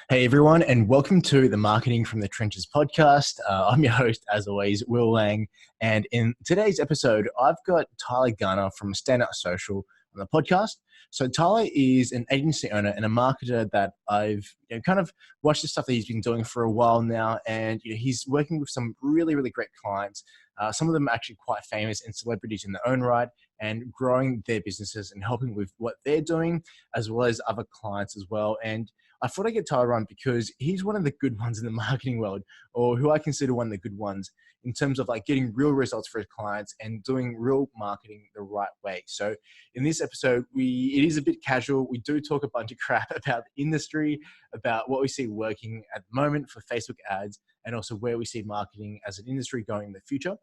Hey everyone, and welcome to the Marketing from the Trenches podcast. I'm your host, as always, Will Lang. And in today's episode, I've got Tyler Garner from Standout Social on the podcast. So Tyler is an agency owner and a marketer that I've kind of watched the stuff that he's been doing for a while now. And he's working with some really, really great clients. Some of them are actually quite famous and celebrities in their own right, and growing their businesses and helping with what they're doing, as well as other clients as well. And I thought I'd get Tyler on because he's one of the good ones in the marketing world, or who I consider one of the good ones in terms of like getting real results for his clients and doing real marketing the right way. So in this episode, it is a bit casual. We do talk a bunch of crap about the industry, about what we see working at the moment for Facebook ads, and also where we see marketing as an industry going in the future.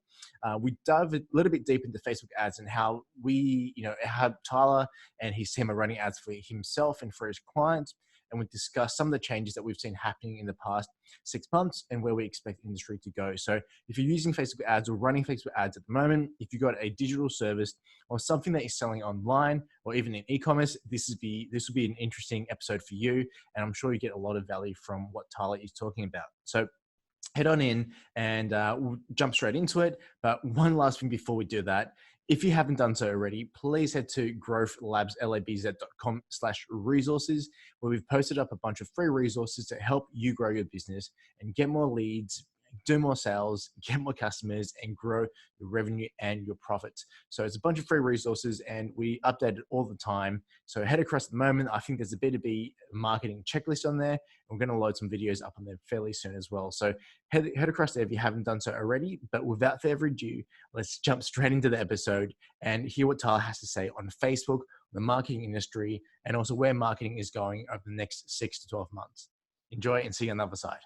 We dive a little bit deep into Facebook ads and how how Tyler and his team are running ads for himself and for his clients. And we discuss some of the changes that we've seen happening in the past 6 months and where we expect the industry to go. So if you're using Facebook ads or running Facebook ads at the moment, if you've got a digital service or something that you're selling online or even in e-commerce, this will be an interesting episode for you. And I'm sure you get a lot of value from what Tyler is talking about. So head on in and we'll jump straight into it. But one last thing before we do that, if you haven't done so already, please head to growthlabs.com/resources, where we've posted up a bunch of free resources to help you grow your business and get more leads, do more sales, get more customers, and grow your revenue and your profits. So it's a bunch of free resources and we update it all the time. So head across at the moment. I think there's a B2B marketing checklist on there. We're going to load some videos up on there fairly soon as well. So head across there if you haven't done so already. But without further ado, let's jump straight into the episode and hear what Tyler has to say on Facebook, the marketing industry, and also where marketing is going over the next 6 to 12 months. Enjoy and see you on the other side.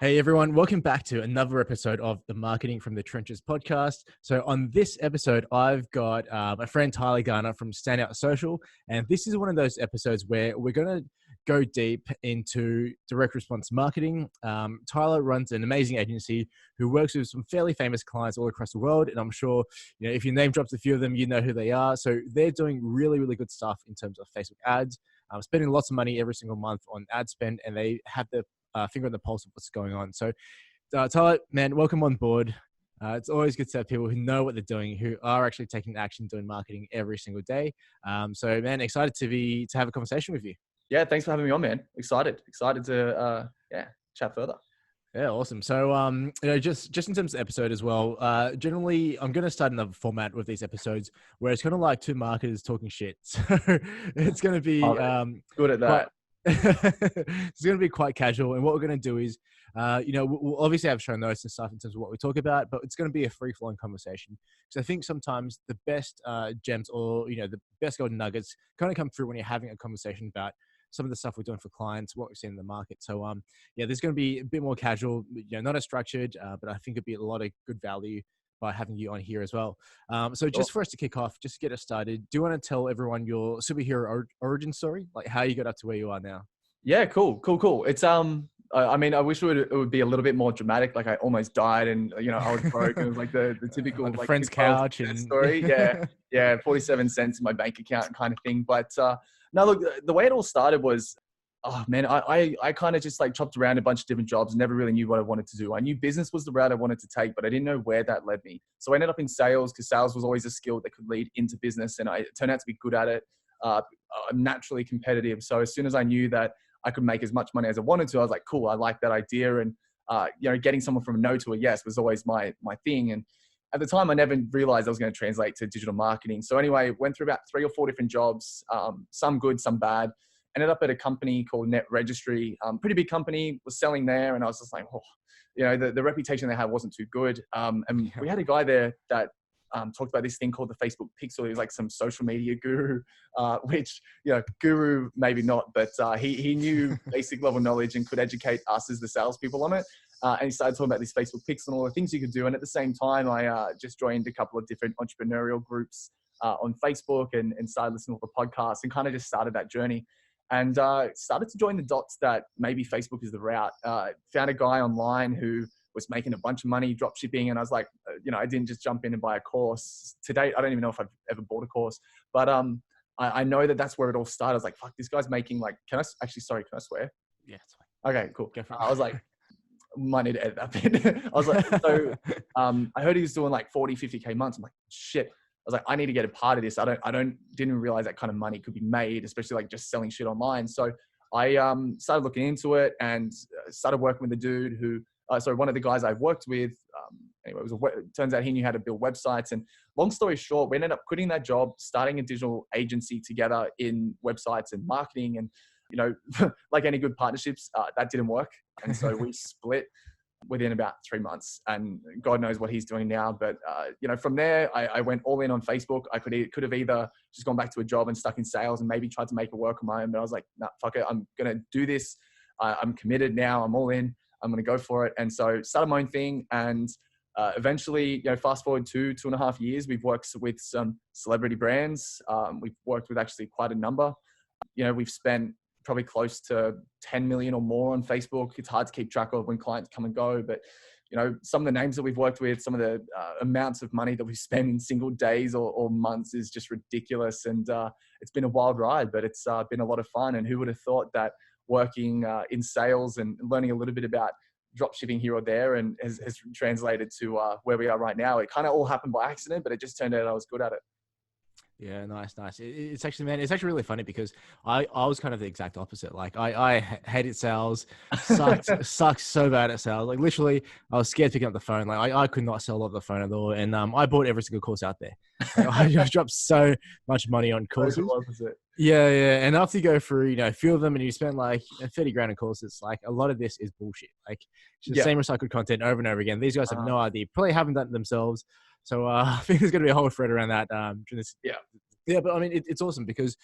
Hey everyone, welcome back to another episode of the Marketing from the Trenches podcast. So on this episode, I've got my friend Tyler Garner from Standout Social, and this is one of those episodes where we're going to go deep into direct response marketing. Tyler runs an amazing agency who works with some fairly famous clients all across the world, and I'm sure if you name drops a few of them, you know who they are. So they're doing really, really good stuff in terms of Facebook ads, spending lots of money every single month on ad spend, and they have the finger on the pulse of what's going on. So Tyler, man, welcome on board. It's always good to have people who know what they're doing, who are actually taking action, doing marketing every single day. So man, excited to have a conversation with you. Yeah, thanks for having me on, man. Excited to chat further. Yeah, awesome. So just in terms of the episode as well, generally I'm going to start another format with these episodes where it's kind of like two marketers talking shit. So it's going to be good at that. It's going to be quite casual, and what we're going to do is we'll obviously have show notes and stuff in terms of what we talk about, but it's going to be a free-flowing conversation, because I think sometimes the best gems, or the best golden nuggets, kind of come through when you're having a conversation about some of the stuff we're doing for clients, what we've seen in the market. So there's going to be a bit more casual, not as structured, but I think it'd be a lot of good value by having you on here as well. So just for us to kick off, just to get us started, do you want to tell everyone your superhero origin story, like how you got up to where you are now? Yeah, cool. It's I mean, I wish it would be a little bit more dramatic. Like I almost died, and I was broke. And it was like the typical on a friend's couch and story. Yeah, 47 cents in my bank account kind of thing. But no, look, the way it all started was, oh man, I kind of just like chopped around a bunch of different jobs, never really knew what I wanted to do. I knew business was the route I wanted to take, but I didn't know where that led me. So I ended up in sales, because sales was always a skill that could lead into business, and I turned out to be good at it. I'm naturally competitive. So as soon as I knew that I could make as much money as I wanted to, I was like, cool, I like that idea. And getting someone from a no to a yes was always my thing. And at the time, I never realized I was going to translate to digital marketing. So anyway, went through about 3 or 4 different jobs, some good, some bad. Ended up at a company called Net Registry, pretty big company, was selling there. And I was just like, the reputation they had wasn't too good. And we had a guy there that talked about this thing called the Facebook Pixel. He was like some social media guru, which, guru maybe not, but he knew basic level knowledge and could educate us as the salespeople on it. And he started talking about this Facebook Pixel and all the things you could do. And at the same time, I just joined a couple of different entrepreneurial groups on Facebook and started listening to the podcast and kind of just started that journey. And started to join the dots that maybe Facebook is the route. Found a guy online who was making a bunch of money drop shipping. And I was like, I didn't just jump in and buy a course. To date, I don't even know if I've ever bought a course, but I know that that's where it all started. I was like, fuck, this guy's making like, can I swear? Yeah, it's fine. Okay, cool. Go for it. I was like, might need to edit that bit. I was like, I heard he was doing like 40, 50K months. I'm like, shit. I was like, I need to get a part of this. Didn't realize that kind of money could be made, especially like just selling shit online. So I started looking into it and started working with a dude who, one of the guys I've worked with, anyway, it turns out he knew how to build websites. And long story short, we ended up quitting that job, starting a digital agency together in websites and marketing. And, like any good partnerships, that didn't work. And so we split within about 3 months, and God knows what he's doing now. But, from there, I went all in on Facebook. I could have either just gone back to a job and stuck in sales and maybe tried to make it work on my own. But I was like, nah, fuck it. I'm going to do this. I'm committed now. I'm all in. I'm going to go for it. And so started my own thing. And eventually, fast forward 2.5 years, we've worked with some celebrity brands. We've worked with actually quite a number. We've spent probably close to 10 million or more on Facebook. It's hard to keep track of when clients come and go, but some of the names that we've worked with, some of the amounts of money that we spend in single days or months is just ridiculous. And it's been a wild ride, but it's been a lot of fun. And who would have thought that working in sales and learning a little bit about drop shipping here or there and has translated to where we are right now. It kind of all happened by accident, but it just turned out I was good at it. Yeah, nice. It's actually, man, it's actually really funny because I was kind of the exact opposite. Like I hated sales, sucked so bad at sales. Like literally, I was scared picking up the phone. Like I could not sell over the phone at all. And I bought every single course out there. Like, I just dropped so much money on courses. Yeah. And after you go through, a few of them and you spend like 30 grand on courses, like a lot of this is bullshit. Like it's the same recycled content over and over again. These guys have no idea, probably haven't done it themselves. So I think there's going to be a whole thread around that. Yeah, but I mean, it's awesome because,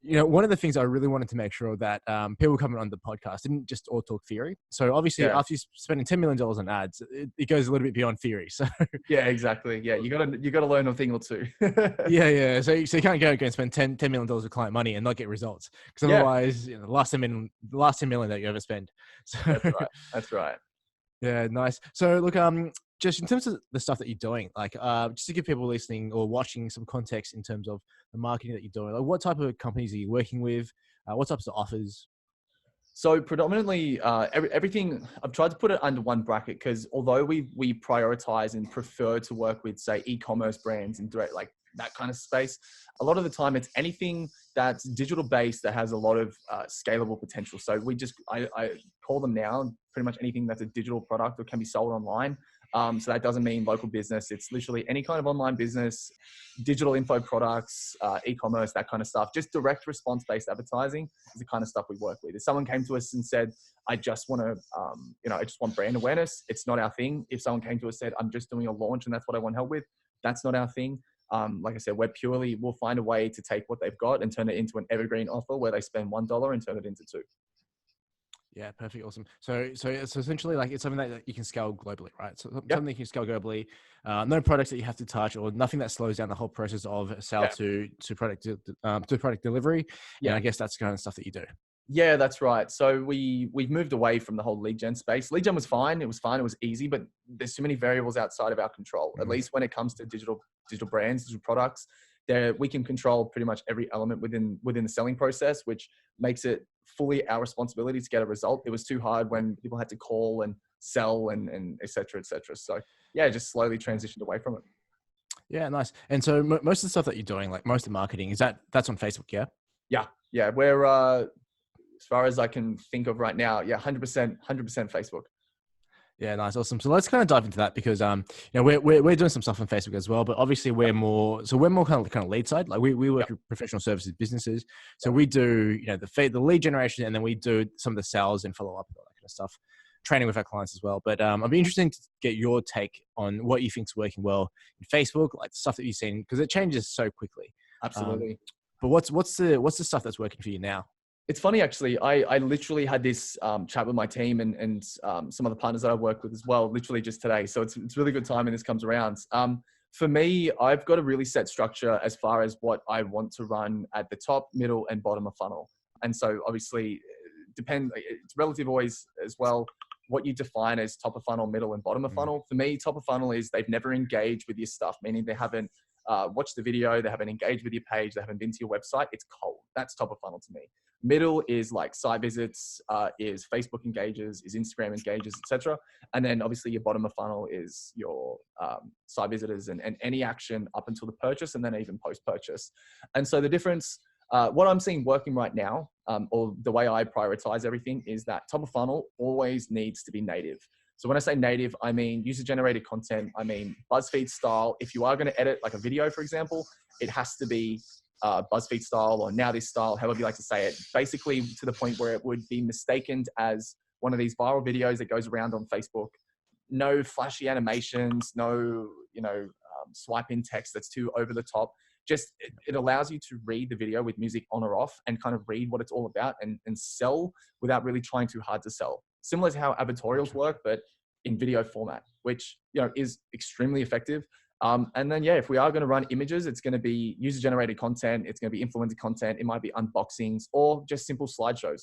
one of the things I really wanted to make sure that people coming on the podcast didn't just all talk theory. So obviously, after you're spending $10 million on ads, it goes a little bit beyond theory. So yeah, exactly. Yeah, you gotta learn a thing or two. yeah. So you can't go and spend $10 million of client money and not get results because otherwise, the last $10 million that you ever spend. So That's right. Yeah, nice. So look, just in terms of the stuff that you're doing, like just to give people listening or watching some context in terms of the marketing that you're doing, like what type of companies are you working with? What types of offers? So predominantly everything, I've tried to put it under one bracket because although we prioritize and prefer to work with, say, e-commerce brands and direct, like that kind of space, a lot of the time it's anything that's digital based that has a lot of scalable potential. So I call them now pretty much anything that's a digital product or can be sold online. So that doesn't mean local business. It's literally any kind of online business, digital info products, e-commerce, that kind of stuff. Just direct response-based advertising is the kind of stuff we work with. If someone came to us and said, I just want to, I just want brand awareness, it's not our thing. If someone came to us and said, I'm just doing a launch and that's what I want help with, that's not our thing. Like I said, we'll find a way to take what they've got and turn it into an evergreen offer where they spend $1 and turn it into $2. Yeah, perfect. Awesome. So essentially like it's something that you can scale globally, right? So something you can scale globally, no products that you have to touch or nothing that slows down the whole process of sale to product delivery. Yeah. And I guess that's the kind of stuff that you do. Yeah, that's right. So we've moved away from the whole lead gen space. Lead gen was fine. It was fine. It was easy, but there's too many variables outside of our control. At least when it comes to digital brands, digital products, we can control pretty much every element within the selling process, which makes it fully our responsibility to get a result. It was too hard when people had to call and sell and et cetera, et cetera. So yeah, just slowly transitioned away from it. Yeah, nice. And so most of the stuff that you're doing, like most of the marketing, that's on Facebook, yeah? Yeah. We're, as far as I can think of right now, 100% Facebook. Yeah, nice, awesome. So let's kind of dive into that because we're doing some stuff on Facebook as well, but obviously we're more kind of lead side. Like we work with professional services businesses, so we do the lead generation, and then we do some of the sales and follow up and all that kind of stuff, training with our clients as well. But I'd be interested to get your take on what you think's working well in Facebook, like the stuff that you've seen, because it changes so quickly. Absolutely. But what's the stuff that's working for you now? It's funny, actually. I literally had this chat with my team and some other partners that I work with as well, literally just today. So it's really good time when this comes around. For me, I've got a really set structure as far as what I want to run at the top, middle, and bottom of funnel. And so obviously, it's relative always as well. what you define as top of funnel, middle, and bottom of funnel. For me, top of funnel is they've never engaged with your stuff, meaning they haven't watched the video, they haven't engaged with your page, they haven't been to your website. It's cold. That's top of funnel to me. Middle is like site visits, is Facebook engages, is Instagram engages, etc. And then obviously your bottom of funnel is your site visitors and any action up until the purchase, and then even post-purchase. And so the difference, what I'm seeing working right now, or the way I prioritize everything, is that top of funnel always needs to be native. So when I say native, I mean user-generated content. I mean BuzzFeed style. If you are going to edit like a video, for example, it has to be BuzzFeed style or Now This style, however you like to say it. Basically to the point where it would be mistaken as one of these viral videos that goes around on Facebook. No flashy animations, no, swipe in text that's too over the top. Just it allows you to read the video with music on or off and kind of read what it's all about and sell without really trying too hard to sell. Similar to how advertorials work, but in video format, which is extremely effective. And then if we are going to run images, it's going to be user-generated content. It's going to be influencer content. It might be unboxings or just simple slideshows.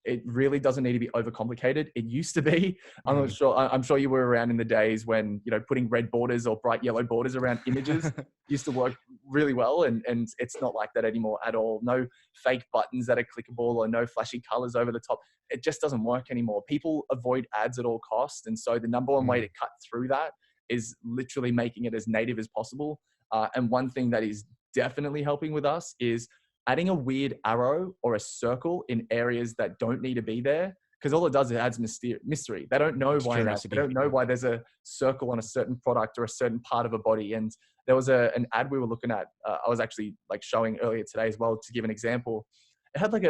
It really doesn't need to be overcomplicated. It used to be. I'm not sure. I'm sure you were around in the days when putting red borders or bright yellow borders around images used to work really well, and it's not like that anymore at all. No fake buttons that are clickable or no flashy colors over the top. It just doesn't work anymore. People avoid ads at all costs, and so the number one way to cut through that is literally making it as native as possible. And one thing that is definitely helping with us is adding a weird arrow or a circle in areas that don't need to be there, because all it does is it adds mystery. They don't know why that. They don't know why there's a circle on a certain product or a certain part of a body. And there was an ad we were looking at. I was actually like showing earlier today as well, to give an example. It had like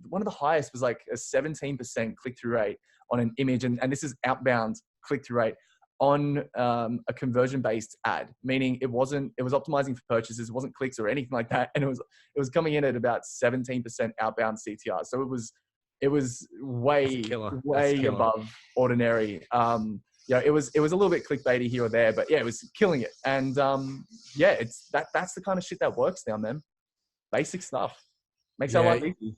one of the highest was like a 17% click-through rate on an image. And this is outbound click-through rate on a conversion-based ad, meaning it was optimizing for purchases, it wasn't clicks or anything like that, and it was coming in at about 17% outbound CTR. So it was way above ordinary. It was a little bit clickbaity here or there, but it was killing it. And that's the kind of shit that works now, man. Basic stuff makes our life easy.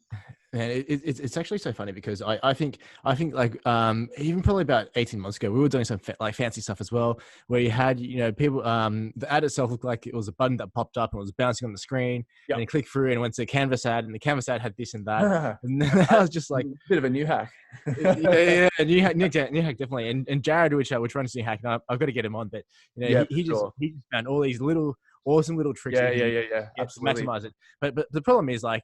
Man, it's actually so funny because I think like even probably about 18 months ago we were doing some like fancy stuff as well, where you had people the ad itself looked like it was a button that popped up and it was bouncing on the screen, and you click through and it went to a canvas ad, and the canvas ad had this and that, and that was just like a bit of a new hack. new hack definitely. And Jared, which runs New Hack, and I've got to get him on, but he just found all these awesome little tricks to maximize it. But the problem is, like,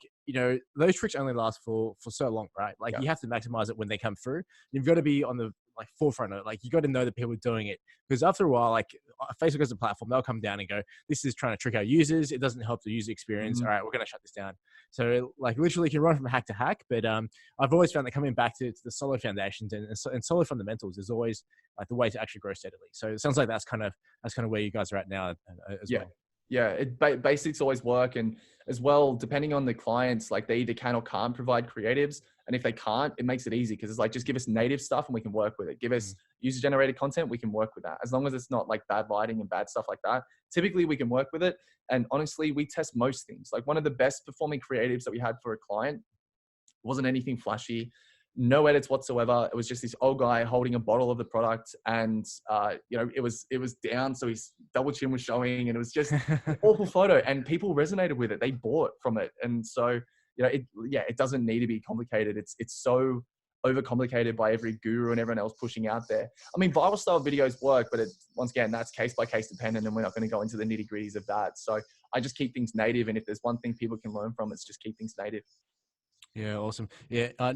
those tricks only last for so long, right? Like you have to maximize it when they come through. You've got to be on the forefront of it. Like you got to know that people are doing it, because after a while, like Facebook as a platform, they'll come down and go, this is trying to trick our users. It doesn't help the user experience. All right, we're going to shut this down. So like literally you can run from hack to hack, but I've always found that coming back to the solid foundations and solid fundamentals is always like the way to actually grow steadily. So it sounds like that's kind of where you guys are at now as well. Yeah, basics always work. And as well, depending on the clients, like they either can or can't provide creatives. And if they can't, it makes it easy, because it's like, just give us native stuff and we can work with it. Give us user-generated content, we can work with that. As long as it's not like bad lighting and bad stuff like that, typically we can work with it. And honestly, we test most things. Like one of the best performing creatives that we had for a client wasn't anything flashy. No edits whatsoever. It was just this old guy holding a bottle of the product, and it was down, so his double chin was showing, and it was just an awful photo, and people resonated with it. They bought from it. And so it doesn't need to be complicated. It's so overcomplicated by every guru and everyone else pushing out there. I mean, viral style videos work, but once again, that's case by case dependent, and we're not going to go into the nitty gritties of that. So I just keep things native, and if there's one thing people can learn from, it's just keep things native. Yeah, awesome. Yeah, I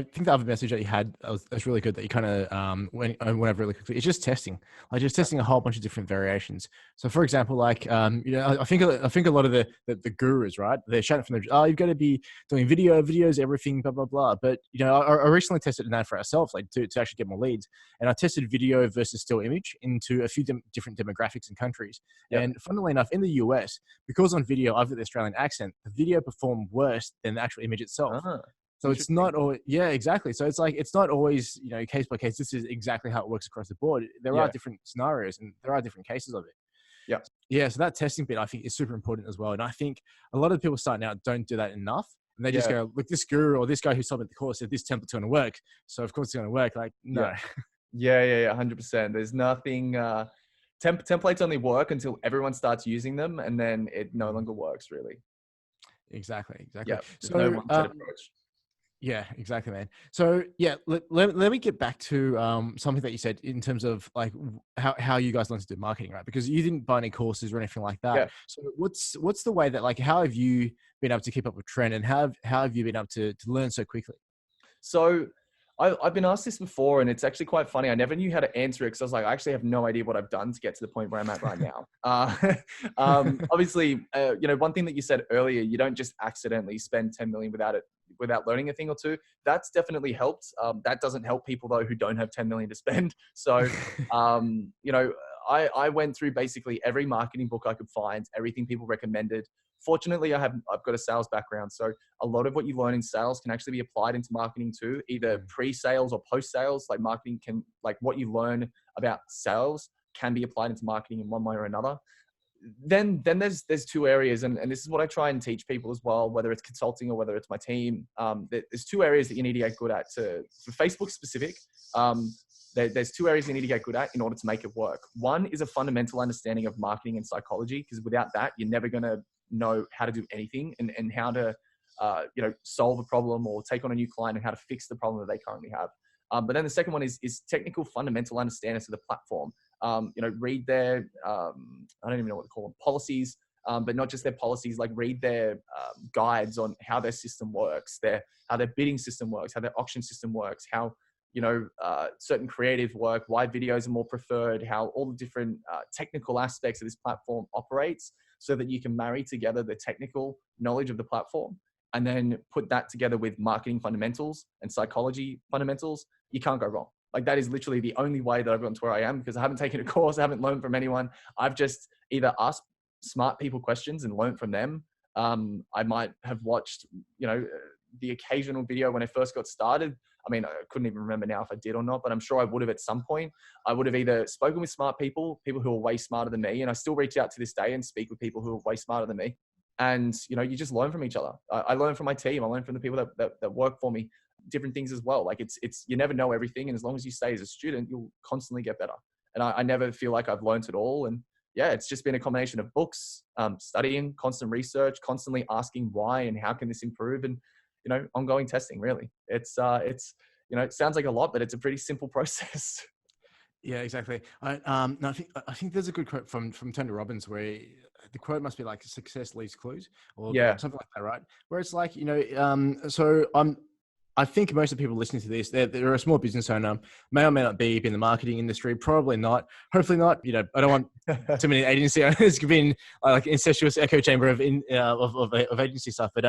think the other message that you had was really good, that you kind of went over really quickly. It's just testing, testing a whole bunch of different variations. So, for example, like I think a lot of the gurus, right? They're shouting from you've got to be doing videos, everything, blah blah blah. But I recently tested an ad for ourselves, like to actually get more leads, and I tested video versus still image into a few different demographics and countries. Yep. And funnily enough, in the US, because on video I've got the Australian accent, the video performed worse than the actual image itself. So it's not always, exactly. So it's like, it's not always, case by case. This is exactly how it works across the board. There are different scenarios and there are different cases of it. Yeah. So that testing bit, I think, is super important as well. And I think a lot of people starting out don't do that enough. and they just Yeah. go, look, this guru or this guy who sold me the course said this template's going to work. So of course it's going to work. Like, no. Yeah. Yeah. 100%. There's nothing, templates only work until everyone starts using them, and then it no longer works really. Exactly. Yeah. There's no So, one set approach. yeah, exactly, man. So yeah, let me get back to something that you said in terms of like how you guys learned to do marketing, right? Because you didn't buy any courses or anything like that. Yeah. So what's the way that, like, how have you been able to keep up with trend, and how have you been able to learn so quickly? So I've been asked this before, and it's actually quite funny. I never knew how to answer it because I was like, I actually have no idea what I've done to get to the point where I'm at right now. Obviously, one thing that you said earlier, you don't just accidentally spend 10 million without learning a thing or two. That's definitely helped. That doesn't help people though who don't have 10 million to spend. So, I went through basically every marketing book I could find, everything people recommended. Fortunately, I've got a sales background, so a lot of what you learn in sales can actually be applied into marketing too, either pre-sales or post-sales. Like marketing can, like what you learn about sales can be applied into marketing in one way or another. Then there's two areas, and this is what I try and teach people as well, whether it's consulting or whether it's my team. There's two areas that you need to get good at. For Facebook specific, there's two areas you need to get good at in order to make it work. One is a fundamental understanding of marketing and psychology, because without that, you're never going to know how to do anything and how to solve a problem or take on a new client and how to fix the problem that they currently have. But then the second one is technical fundamental understanding of the platform. Read their I don't even know what to call them, policies, but not just their policies. Like read their guides on how their system works, how their bidding system works, how their auction system works, how certain creative work, why videos are more preferred, how all the different technical aspects of this platform operates, so that you can marry together the technical knowledge of the platform and then put that together with marketing fundamentals and psychology fundamentals. You can't go wrong. Like that is literally the only way that I've gotten to where I am, because I haven't taken a course, I haven't learned from anyone. I've just either asked smart people questions and learned from them. I might have watched, the occasional video when I first got started. I mean, I couldn't even remember now if I did or not, but I'm sure I would have at some point. I would have either spoken with smart people who are way smarter than me, and I still reach out to this day and speak with people who are way smarter than me. And, you just learn from each other. I learn from my team. I learn from the people that work for me, different things as well. Like you never know everything. And as long as you stay as a student, you'll constantly get better. And I never feel like I've learned it all. And yeah, it's just been a combination of books, studying, constant research, constantly asking why and how can this improve, and ongoing testing. Really, it sounds like a lot, but it's a pretty simple process. Yeah, exactly. No, I think there's a good quote from Tony Robbins where the quote must be like "success leaves clues" or Yeah, something like that, right? Where it's like, so I think most of the people listening to this, they're a small business owner, may or may not be in the marketing industry, probably not, hopefully not. I don't want too many agency owners being like incestuous echo chamber of agency stuff. But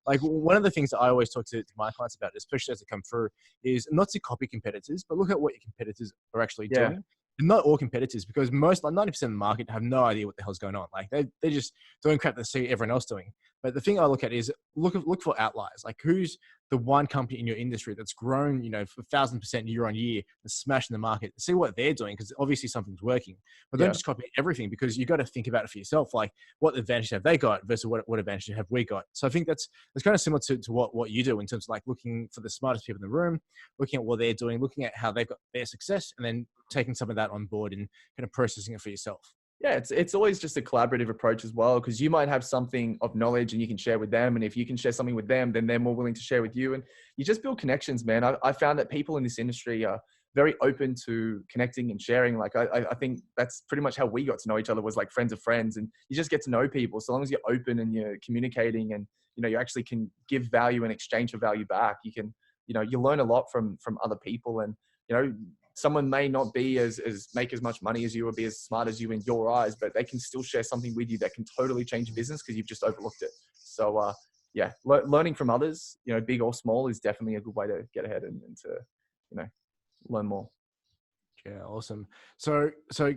like one of the things that I always talk to my clients about, especially as they come through, is not to copy competitors, but look at what your competitors are actually yeah, doing. And not all competitors, because most, like 90% of the market, have no idea what the hell's going on. Like they're just doing crap they see everyone else doing. But the thing I look at is look for outliers. Like who's the one company in your industry that's grown, for 1,000% year on year and smashing the market. See what they're doing, because obviously something's working. But don't just copy everything, because you got to think about it for yourself. Like what advantage have they got versus what advantage have we got? So I think that's kind of similar to what you do in terms of like looking for the smartest people in the room, looking at what they're doing, looking at how they've got their success, and then taking some of that on board and kind of processing it for yourself. Yeah, it's always just a collaborative approach as well, because you might have something of knowledge and you can share with them. And if you can share something with them, then they're more willing to share with you. And you just build connections, man. I found that people in this industry are very open to connecting and sharing. Like I think that's pretty much how we got to know each other, was like friends of friends. And you just get to know people. So long as you're open and you're communicating and, you actually can give value and exchange for value back, you can, you learn a lot from other people. And, someone may not be make as much money as you or be as smart as you in your eyes, but they can still share something with you that can totally change your business because you've just overlooked it. So yeah, learning from others, big or small, is definitely a good way to get ahead and to, learn more. Yeah, awesome. So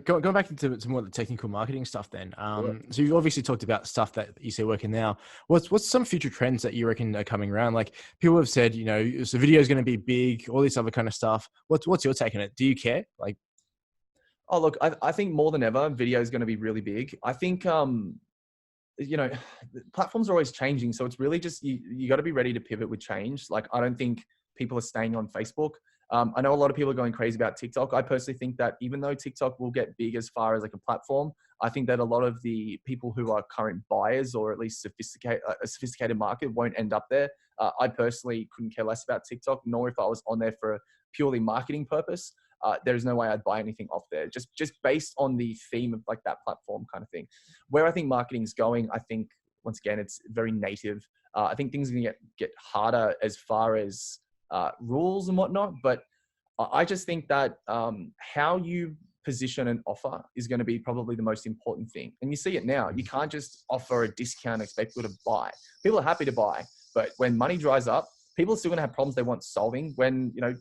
going back into more of the technical marketing stuff then. Sure. So you've obviously talked about stuff that you see working now. What's some future trends that you reckon are coming around? Like people have said, so video is going to be big, all this other kind of stuff. What's your take on it? Do you care? Like, Oh, look, I think more than ever, video is going to be really big. I think you know, platforms are always changing. So it's really just, you got to be ready to pivot with change. Like, I don't think people are staying on Facebook. I know a lot of people are going crazy about TikTok. I personally think that even though TikTok will get big as far as like a platform, I think that a lot of the people who are current buyers, or at least a sophisticated market, won't end up there. I personally couldn't care less about TikTok, nor if I was on there for a purely marketing purpose. There's no way I'd buy anything off there, just based on the theme of like that platform kind of thing. Where I think marketing is going, I think once again, it's very native. I think things are going to get harder as far as rules and whatnot, but I just think that how you position an offer is going to be probably the most important thing. And you see it now. You can't just offer a discount and expect people to buy. People are happy to buy, but when money dries up, people are still going to have problems they want solving. When, you know,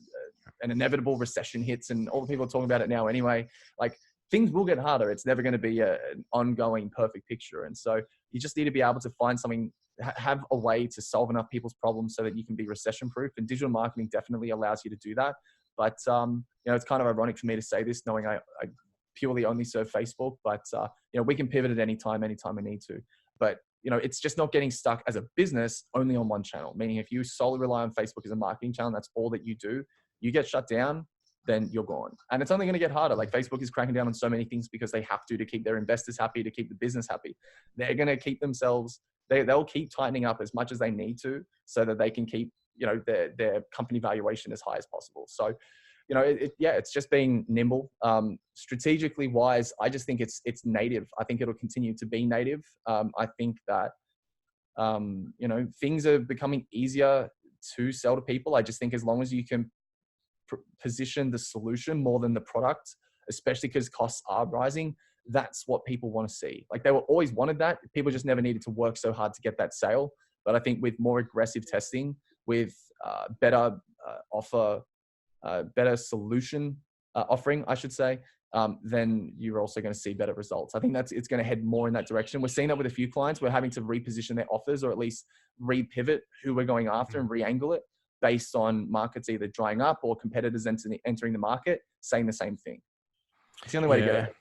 an inevitable recession hits, and all the people are talking about it now anyway, like, things will get harder. It's never going to be an ongoing perfect picture. And so you just need to be able to find something, have a way to solve enough people's problems so that you can be recession proof. And digital marketing definitely allows you to do that. But, you know, it's kind of ironic for me to say this, knowing I purely only serve Facebook, but, you know, we can pivot at any time we need to. But, you know, it's just not getting stuck as a business only on one channel. Meaning, if you solely rely on Facebook as a marketing channel, that's all that you do, you get shut down, then you're gone. And it's only going to get harder. Like, Facebook is cracking down on so many things because they have to keep their investors happy, to keep the business happy. They're going to keep themselves, they'll keep tightening up as much as they need to, so that they can keep, you know, their company valuation as high as possible. So, you know, it's just being nimble. Strategically wise, I just think it's native. I think it'll continue to be native. I think that, you know, things are becoming easier to sell to people. I just think as long as you can position the solution more than the product, especially because costs are rising, that's what people want to see. Like, they were always wanted that. People just never needed to work so hard to get that sale. But I think with more aggressive testing, with better offer, better solution offering, I should say, then you're also going to see better results. I think it's going to head more in that direction. We're seeing that with a few clients. We're having to reposition their offers, or at least repivot who we're going after and re-angle it based on markets either drying up or competitors entering the market saying the same thing. It's the only way to get it.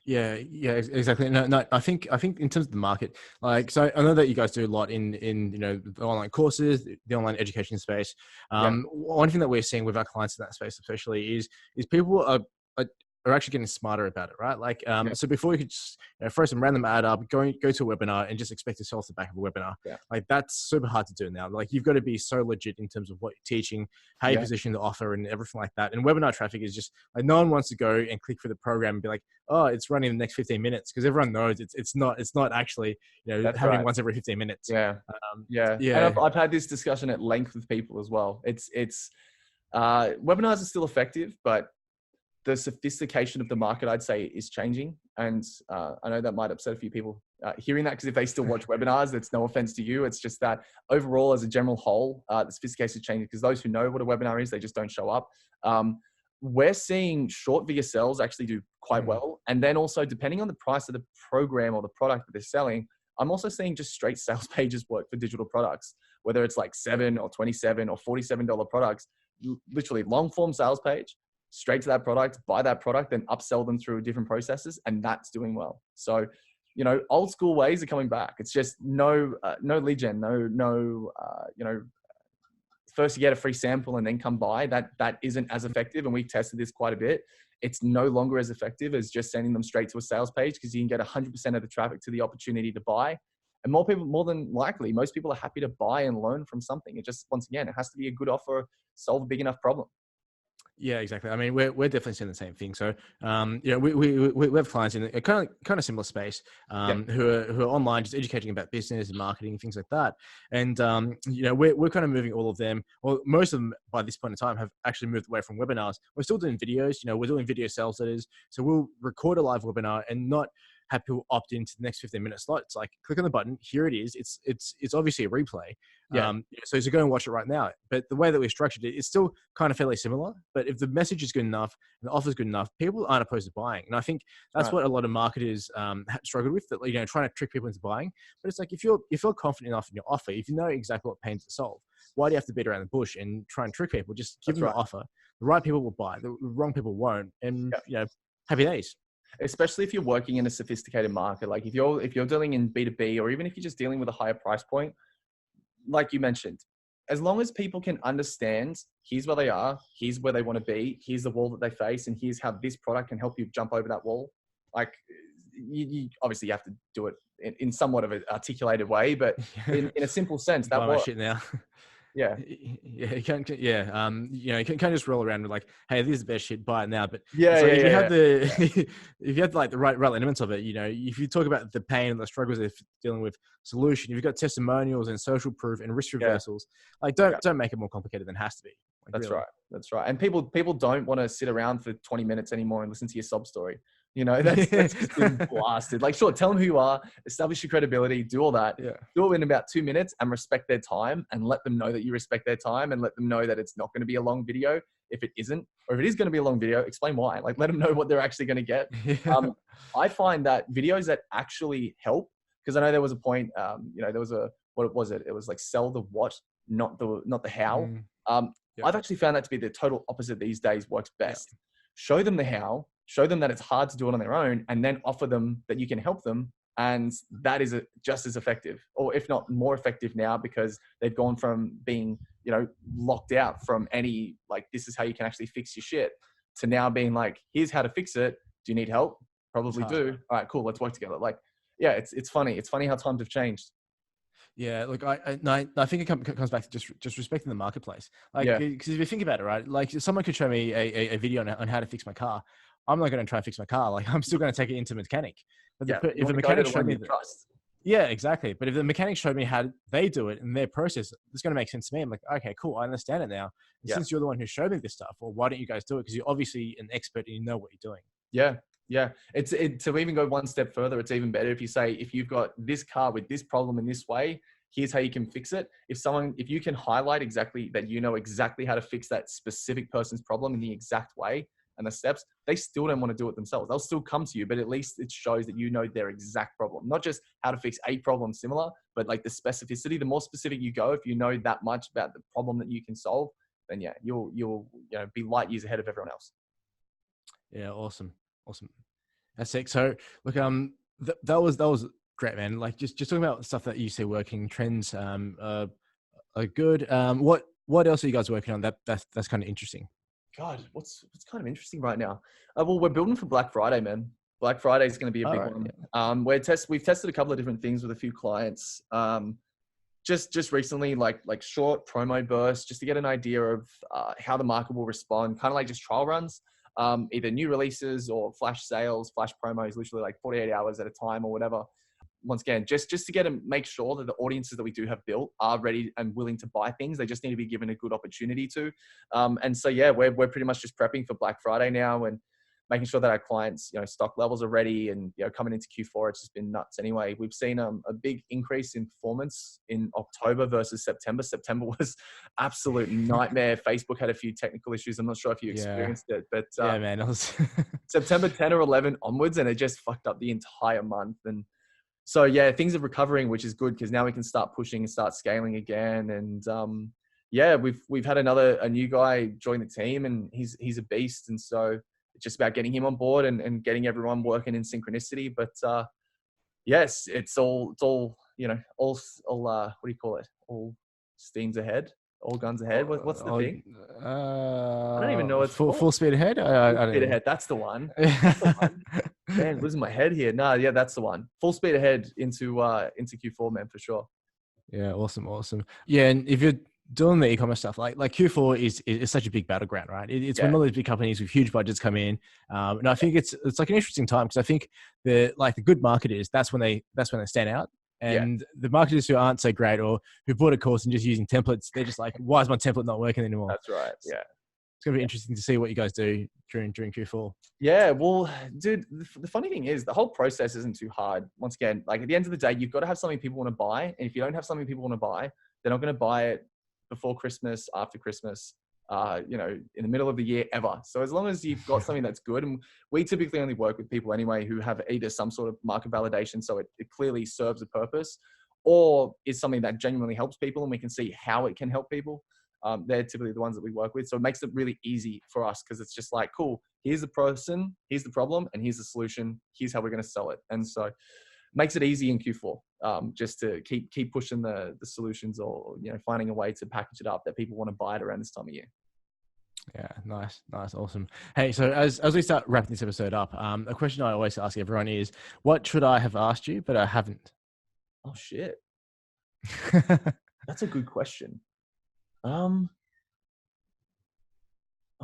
Yeah, exactly. No, I think in terms of the market, like, so I know that you guys do a lot in you know, the online courses, the online education space. One thing that we're seeing with our clients in that space, especially, is people are actually getting smarter about it, right? Like, so before you could just, you know, throw some random ad up, go to a webinar and just expect to sell off the back of a webinar. Like, that's super hard to do now. Like, you've got to be so legit in terms of what you're teaching, how you position the offer, and everything like that. And webinar traffic is just like, no one wants to go and click for the program and be like, oh, it's running in the next 15 minutes, because everyone knows it's not actually, you know, that's happening right. once every 15 minutes. And I've had this discussion at length with people as well. It's webinars are still effective, but the sophistication of the market, I'd say, is changing. And I know that might upset a few people hearing that, because if they still watch webinars, it's no offense to you. It's just that overall, as a general whole, the sophistication is changing, because those who know what a webinar is, they just don't show up. We're seeing short VSLs actually do quite well. And then also, depending on the price of the program or the product that they're selling, I'm also seeing just straight sales pages work for digital products, whether it's like $7 or $27 or $47 products, literally long form sales page, straight to that product, buy that product, and upsell them through different processes. And that's doing well. So, you know, old school ways are coming back. It's just no lead gen, you know, first you get a free sample and then come buy. That isn't as effective. And we've tested this quite a bit. It's no longer as effective as just sending them straight to a sales page, because you can get 100% of the traffic to the opportunity to buy. And more than likely, most people are happy to buy and learn from something. It just, once again, it has to be a good offer, solve a big enough problem. Yeah, exactly. I mean, we're definitely seeing the same thing. So, you know, we have clients in a kind of similar space, who are online, just educating about business and marketing, things like that. And, you know, we're kind of moving all of them, or most of them by this point in time, have actually moved away from webinars. We're still doing videos. You know, we're doing video sales letters. So we'll record a live webinar and not have people opt into the next 15-minute slot. It's like, click on the button, here it is. It's obviously a replay. So go and watch it right now. But the way that we structured it, it's still kind of fairly similar. But if the message is good enough and the offer is good enough, people aren't opposed to buying. And I think that's what a lot of marketers struggled with, that, you know, trying to trick people into buying. But it's like, if you're confident enough in your offer, if you know exactly what pains to solve, why do you have to beat around the bush and try and trick people? Just give them the offer. The right people will buy. The wrong people won't. And you know, happy days. especially if you're working in a sophisticated market. Like if you're dealing in B2B, or even if you're just dealing with a higher price point, like you mentioned, as long as people can understand, here's where they are, here's where they want to be, here's the wall that they face, and here's how this product can help you jump over that wall. Like you obviously you have to do it in somewhat of an articulated way, but in a simple sense, that Buy my what, shit now. yeah, Yeah, you can't. Yeah, you can't just roll around with like, "Hey, this is the best shit. Buy it now." But yeah, it's like yeah, if you have yeah, the, if you have like the right elements of it, if you talk about the pain and the struggles of dealing with solution, if you've got testimonials and social proof and risk yeah, reversals, like yeah. don't make it more complicated than it has to be. Like That's really. right. That's right. And people don't want to sit around for 20 minutes anymore and listen to your sob story. That's just been blasted. Like, sure, tell them who you are, establish your credibility, do all that. Yeah. Do it in about 2 minutes and respect their time, and let them know that you respect their time, and let them know that it's not going to be a long video if it isn't, or if it is going to be a long video, explain why. Like, let them know what they're actually going to get. Yeah. I find that videos that actually help, because I know there was a point, there was what was it? It was like sell the what, not the how. Mm, yep. I've actually found that to be the total opposite these days works Yeah. best. Show them the how, show them that it's hard to do it on their own, and then offer them that you can help them. And that is just as effective, or if not more effective now, because they've gone from being, locked out from any, like, this is how you can actually fix your shit, to now being like, here's how to fix it. Do you need help? Probably do. All right, cool. Let's work together. Like, yeah, it's funny. It's funny how times have changed. Yeah, look, I think it comes back to just respecting the marketplace. Like, Yeah. because if you think about it, right, like someone could show me a video on how to fix my car. I'm not going to try and fix my car. Like, I'm still going to take it into a mechanic. But Yeah. if a mechanic showed me trust. yeah, exactly. But if the mechanic showed me how they do it and their process, it's going to make sense to me. I'm like, okay, cool, I understand it now. And Yeah. since you're the one who showed me this stuff, well, why don't you guys do it? Because you're obviously an expert and you know what you're doing. Yeah. Yeah. To even go one step further, it's even better if you say, if you've got this car with this problem in this way, here's how you can fix it. If you can highlight exactly that, exactly how to fix that specific person's problem in the exact way and the steps, they still don't want to do it themselves. They'll still come to you, but at least it shows that you know their exact problem, not just how to fix a problem similar, but like the specificity. The more specific you go, if you know that much about the problem that you can solve, then yeah, you'll be light years ahead of everyone else. Yeah, awesome. That's it. So look, that was great, man. Like just talking about stuff that you see working, trends are good. What else are you guys working on? That's kind of interesting. God, what's kind of interesting right now? Well, we're building for Black Friday, man. Black Friday is going to be a big one. Yeah. We've tested a couple of different things with a few clients. Just recently, like short promo bursts, just to get an idea of how the market will respond. Kind of like just trial runs, either new releases or flash sales, flash promos, literally like 48 hours at a time or whatever. Once again, just to make sure that the audiences that we do have built are ready and willing to buy things. They just need to be given a good opportunity to. And so, yeah, we're pretty much just prepping for Black Friday now and making sure that our clients, stock levels are ready. And, coming into Q4, it's just been nuts. Anyway, we've seen a big increase in performance in October versus September. September was absolute nightmare. Facebook had a few technical issues. I'm not sure if you experienced it, but yeah, man, it was September 10 or 11 onwards, and it just fucked up the entire month. And so, yeah, things are recovering, which is good because now we can start pushing and start scaling again. And yeah, we've had a new guy join the team, and he's a beast. And so it's just about getting him on board and getting everyone working in synchronicity. But yes, it's all what do you call it? All steams ahead, all guns ahead. What's the thing? I don't even know what's full speed ahead. I don't know. Ahead. That's the one. That's the one. Man, losing my head here. No, yeah, that's the one. Full speed ahead into Q4, man, for sure. Yeah, awesome. Yeah, and if you're doing the e-commerce stuff, like Q4 is such a big battleground, right? It's when all these big companies with huge budgets come in, and I think it's like an interesting time because I think the good marketers, that's when they stand out. And the marketers who aren't so great or who bought a course and just using templates, they're just like, why is my template not working anymore? That's right. Yeah. It's going to be interesting to see what you guys do during Q4. Yeah. Well, dude, the funny thing is the whole process isn't too hard. Once again, like at the end of the day, you've got to have something people want to buy. And if you don't have something people want to buy, they're not going to buy it before Christmas, after Christmas, in the middle of the year ever. So as long as you've got something that's good, and we typically only work with people anyway who have either some sort of market validation, so it clearly serves a purpose, or is something that genuinely helps people and we can see how it can help people. They're typically the ones that we work with. So it makes it really easy for us because it's just like, cool, here's the person, here's the problem, and here's the solution. Here's how we're going to sell it. And so makes it easy in Q4, just to keep pushing the solutions, or finding a way to package it up that people want to buy it around this time of year. Yeah, nice, awesome. Hey, so as we start wrapping this episode up, a question I always ask everyone is, what should I have asked you but I haven't? Oh shit, that's a good question. Oh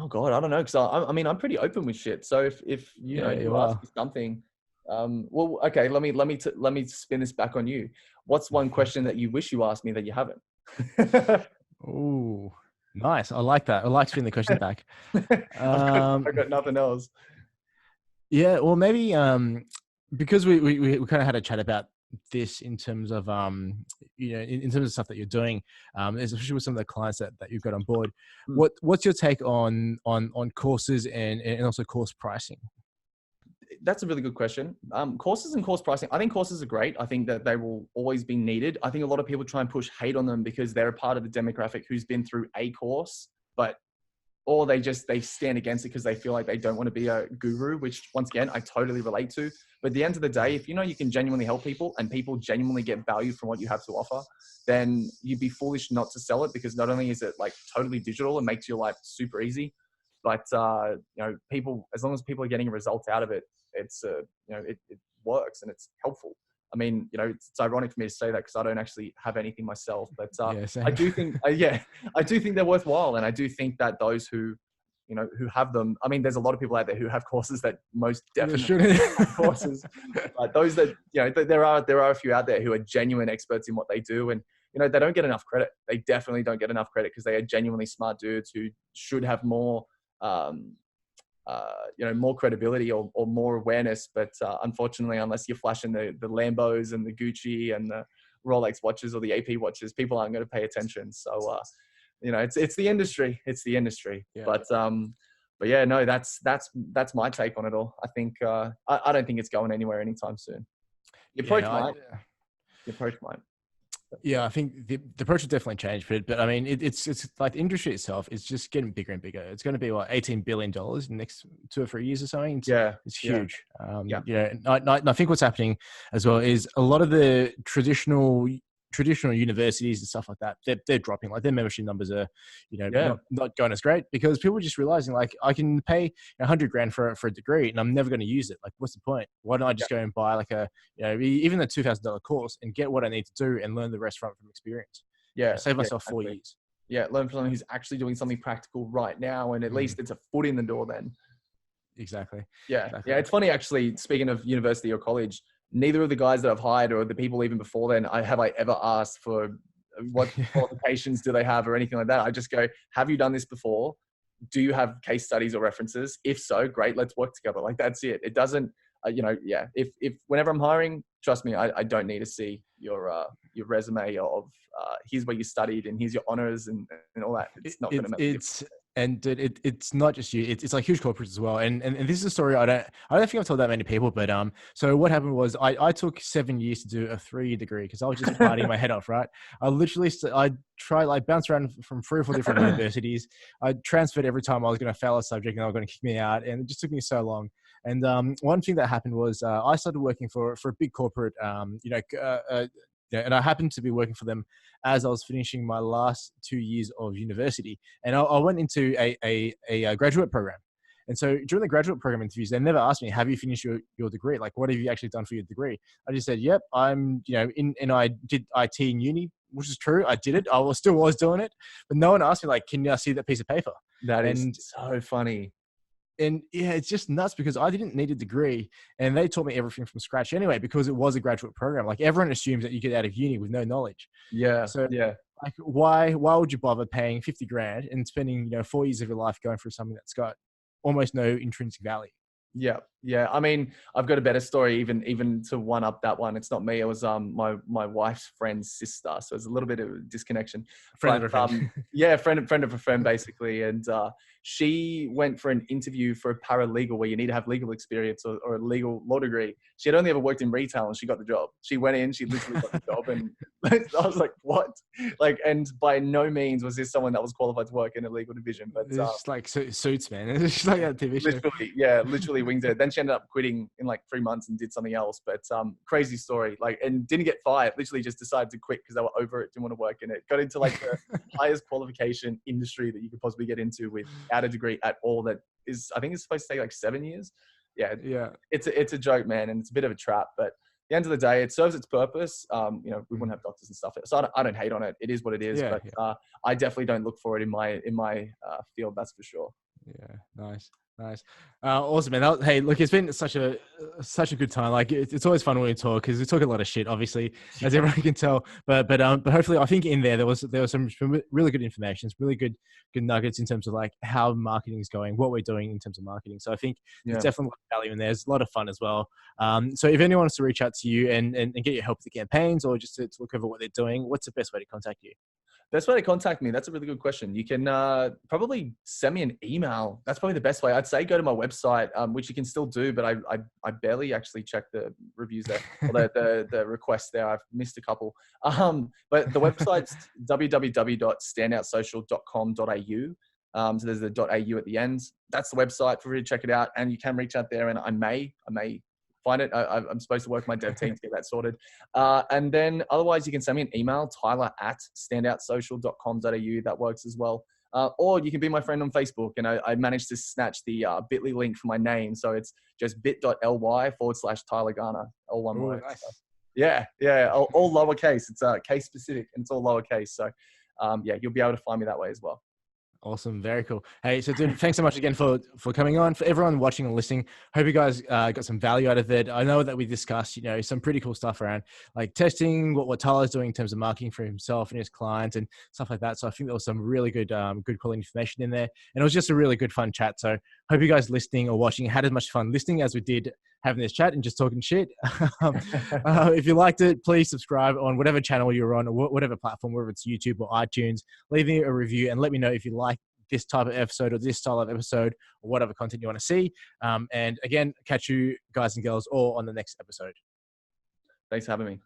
God, I don't know, because I'm pretty open with shit. So if you ask me something, well, okay, let me spin this back on you. What's one question that you wish you asked me that you haven't? Ooh, nice. I like that. I like spinning the question back. I've got nothing else. Yeah, well, maybe because we kind of had a chat about this in terms of in terms of stuff that you're doing, especially with some of the clients that you've got on board. What's your take on courses and also course pricing? That's a really good question. Courses and course pricing, I think courses are great. I think that they will always be needed. I think a lot of people try and push hate on them because they're a part of the demographic who's been through a course, or they stand against it because they feel like they don't want to be a guru, which once again, I totally relate to. But at the end of the day, if you can genuinely help people and people genuinely get value from what you have to offer, then you'd be foolish not to sell it, because not only is it like totally digital and makes your life super easy, but people, as long as people are getting a result out of it, it's it works and it's helpful. I mean, it's ironic for me to say that because I don't actually have anything myself, but I do think, I do think they're worthwhile. And I do think that those who have them, I mean, there's a lot of people out there who have courses that most definitely have courses, but those that, there are a few out there who are genuine experts in what they do. And, they don't get enough credit. They definitely don't get enough credit because they are genuinely smart dudes who should have more, more credibility or more awareness. But unfortunately, unless you're flashing the Lambos and the Gucci and the Rolex watches or the AP watches, people aren't going to pay attention. So, it's the industry. It's the industry. Yeah. But yeah, no, that's my take on it all. I think I don't think it's going anywhere anytime soon. The approach might. Yeah, I think the approach has definitely changed, but I mean, it's like the industry itself is just getting bigger and bigger. It's going to be what, $18 billion in the next 2 or 3 years or something. It's huge. And I think what's happening as well is a lot of the traditional universities and stuff like that, they're dropping. Like their membership numbers are, not going as great because people are just realizing like I can pay $100,000 for a degree and I'm never going to use it. Like, what's the point? Why don't I just go and buy like even a $2,000 course and get what I need to do and learn the rest from experience? Yeah, save myself 4 years. Yeah, learn from someone who's actually doing something practical right now, and at least it's a foot in the door then. Exactly. Yeah. It's funny actually. Speaking of university or college, neither of the guys that I've hired or the people even before then, have I ever asked for what qualifications do they have or anything like that. I just go, have you done this before? Do you have case studies or references? If so, great, let's work together. Like that's it. It doesn't, if whenever I'm hiring, trust me, I don't need to see your resume of here's where you studied and here's your honors and all that. It's not going to make a difference. And it's not just you, it's like huge corporates as well. And this is a story I don't think I've told that many people, but so what happened was I took 7 years to do a 3-year degree because I was just partying my head off, right? I bounced around from 3 or 4 different universities. I transferred every time I was going to fail a subject and they were going to kick me out, and it just took me so long. And one thing that happened was I started working for a big corporate, and I happened to be working for them as I was finishing my last 2 years of university. And I went into a graduate program. And so during the graduate program interviews, they never asked me, have you finished your degree? Like, what have you actually done for your degree? I just said, yep, I'm, and I did IT in uni, which is true. I did it. I still was doing it. But no one asked me, like, can you see that piece of paper? That is so funny. And yeah, it's just nuts because I didn't need a degree and they taught me everything from scratch anyway, because it was a graduate program. Like everyone assumes that you get out of uni with no knowledge. Yeah. So like, why would you bother paying $50,000 and spending, 4 years of your life going through something that's got almost no intrinsic value? Yeah. Yeah, I mean, I've got a better story even to one up that one. It's not me. It was my wife's friend's sister. So it's a little bit of a disconnection. Friend But of a friend. yeah, friend of a friend basically. And she went for an interview for a paralegal where you need to have legal experience or a legal law degree. She had only ever worked in retail and she got the job. She went in, she literally got the job, and I was like, what? Like, and by no means was this someone that was qualified to work in a legal division. But It's just like suits, man. It's just like that TV show. literally, yeah, literally winged it. Then she ended up quitting in like 3 months and did something else. But crazy story. Like, and didn't get fired. Literally just decided to quit because they were over it, didn't want to work in it. Got into like the highest qualification industry that you could possibly get into without a degree at all. That is, I think it's supposed to take like 7 years. Yeah, Yeah. it's a joke, man, and it's a bit of a trap. But at the end of the day, it serves its purpose. You know, we wouldn't have doctors and stuff. So I don't hate on it. It is what it is. Yeah, but I definitely don't look for it in my field. That's for sure. Yeah, nice. Awesome, man. Hey, look, it's been such a good time. Like, it's always fun when we talk because we talk a lot of shit, obviously, as everyone can tell. But hopefully, I think in there was some really good information, some really good nuggets in terms of like how marketing is going, what we're doing in terms of marketing. So I think there's definitely a lot of value in there. There's a lot of fun as well. So if anyone wants to reach out to you and get your help with the campaigns or just to look over what they're doing, what's the best way to contact you? Best way to contact me? That's a really good question. You can probably send me an email. That's probably the best way. I'd say go to my website, which you can still do, but I barely actually check the reviews there, or the requests there. I've missed a couple. But the website's www.standoutsocial.com.au. So there's the .au at the end. That's the website for you to check it out, and you can reach out there. And I may find it. I'm supposed to work with my dev team to get that sorted. And then otherwise, you can send me an email, tyler@standoutsocial.com.au. That works as well. Or you can be my friend on Facebook. And I managed to snatch the bit.ly link for my name. So it's just bit.ly/Tyler Garner, all one word. Nice. So, yeah. All lowercase. It's case specific and it's all lowercase. So yeah, you'll be able to find me that way as well. Awesome. Very cool. Hey, so dude, thanks so much again for coming on. For everyone watching and listening, hope you guys got some value out of it. I know that we discussed, some pretty cool stuff around like testing, what Tyler's doing in terms of marketing for himself and his clients and stuff like that. So I think there was some really good quality information in there. And it was just a really good, fun chat. So hope you guys listening or watching had as much fun listening as we did having this chat and just talking shit. If you liked it, please subscribe on whatever channel you're on or whatever platform, whether it's YouTube or iTunes. Leave me a review and let me know if you like this type of episode or this style of episode or whatever content you want to see. And again, catch you guys and girls all on the next episode. Thanks for having me.